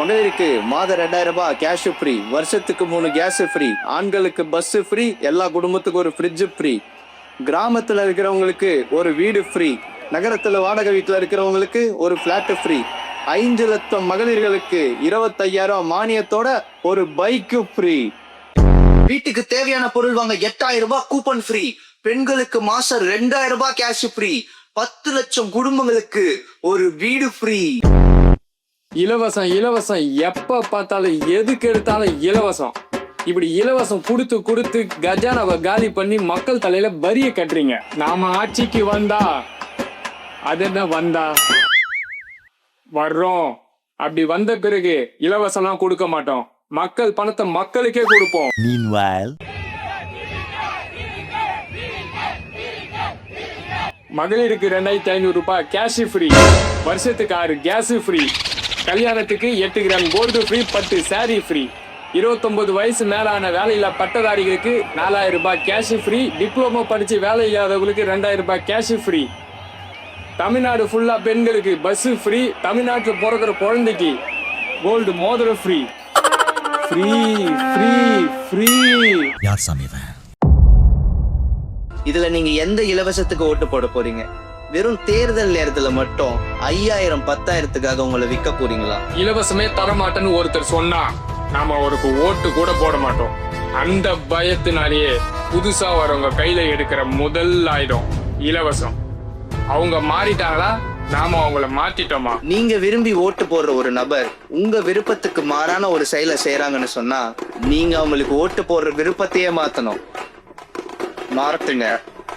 மகளிருக்கு மாதம் 2000 ரூபாய் கேஷ் ஃப்ரீ, வருஷத்துக்கு 3 கேஸ் ஃப்ரீ, ஆண்களுக்கு பஸ் ஃப்ரீ, எல்லா குடும்பத்துக்கும் ஒரு ஃப்ரிட்ஜ் ஃப்ரீ, கிராமத்துல இருக்கிறவங்களுக்கு ஒரு வீடு ஃப்ரீ, நகரத்துல வாடகை வீட்டுல இருக்கிறவங்களுக்கு ஒரு பிளாட் ஃப்ரீ, 5 லட்சம் மகளிர்களுக்கு 25,000 மானியத்தோட ஒரு பைக்கு ஃப்ரீ. வீட்டுக்கு தேவையான பொருள் வாங்க 8000 ரூபாய் கூப்பன் ஃப்ரீ, பெண்களுக்கு மாசம் 2000 ரூபாய் கேஷ் ஃப்ரீ, 10 லட்சம் குடும்பங்களுக்கு ஒரு வீடு ஃப்ரீ. இலவசம் இலவசம், எப்ப பார்த்தாலும் எதுக்கு எடுத்தாலும் இலவசம். இப்படி இலவசம் கொடுத்து கொடுத்து கஜானாவை காலி பண்ணி மக்கள் தலையில வரிய கட்டுறீங்க. நாம ஆட்சிக்கு வந்தா அது என்ன வந்தா வர்றோம், அப்படி வந்த பிறகு இலவசம்லாம் கொடுக்க மாட்டோம், மக்கள் பணத்தை மக்களுக்கே கொடுப்போம். மகளிருக்கு 2500 ரூபாய் கேஷ் ஃப்ரீ, வருஷத்துக்கு 6 கேஸ் ஃப்ரீ, கல்யாணத்துக்கு 8 gram gold free, 10 sari free, 29 வயசு மேலான வேலையில்லா பட்டதாரிகளுக்கு 4000 ரூபாய் கேஷ் ஃப்ரீ, டிப்ளமோ படிச்சு வேலை இல்லாதவங்களுக்கு 2000 ரூபாய் கேஷ் ஃப்ரீ, தமிழ்நாடு ஃபுல்லா பெண்களுக்கு பஸ் ஃப்ரீ, தமிழ்நாட்டில் பிறக்கிற குழந்தைக்கு கோல்டு மோதிரம் ஃப்ரீ. Free free free. யார் சாமி இவன்? இதுல நீங்க எந்த இலவசத்துக்கு ஓட்டு போட போறீங்க? வெறும் தேர்தல் நேரத்துல மட்டும் 5000 10,000த்துக்காக உங்களை விற்க போறீங்களா? இலவசமே தரமாட்டேன்னு ஒருத்தர் சொன்னா நாம அவருக்கு ஓட்டு கூட போட மாட்டோம். அந்த பயத்தினாலேயே புதுசா வரவங்க கையில எடுக்கிற முதல் ஆயுதம் இலவசம். அவங்க மாறிட்டாங்களா, நாம அவங்கள மாத்திட்டோமா? நீங்க விரும்பி ஓட்டு போடுற ஒரு நபர் உங்க விருப்பத்துக்கு மாறான ஒரு செயலை செய்யறாங்கன்னு சொன்னா நீங்க அவங்களுக்கு ஓட்டு போடுற விருப்பத்தையே மாத்தணும். மாறட்டுங்க.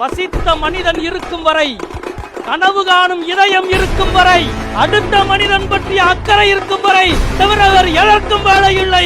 பசித்த மனிதன் இருக்கும் வரை, கனவு காணும் இதயம் இருக்கும் வரை, அடுத்த மனிதன் பற்றிய அக்கறை இருக்கும் வரை தவிர எதற்கும் வேலை இல்லை.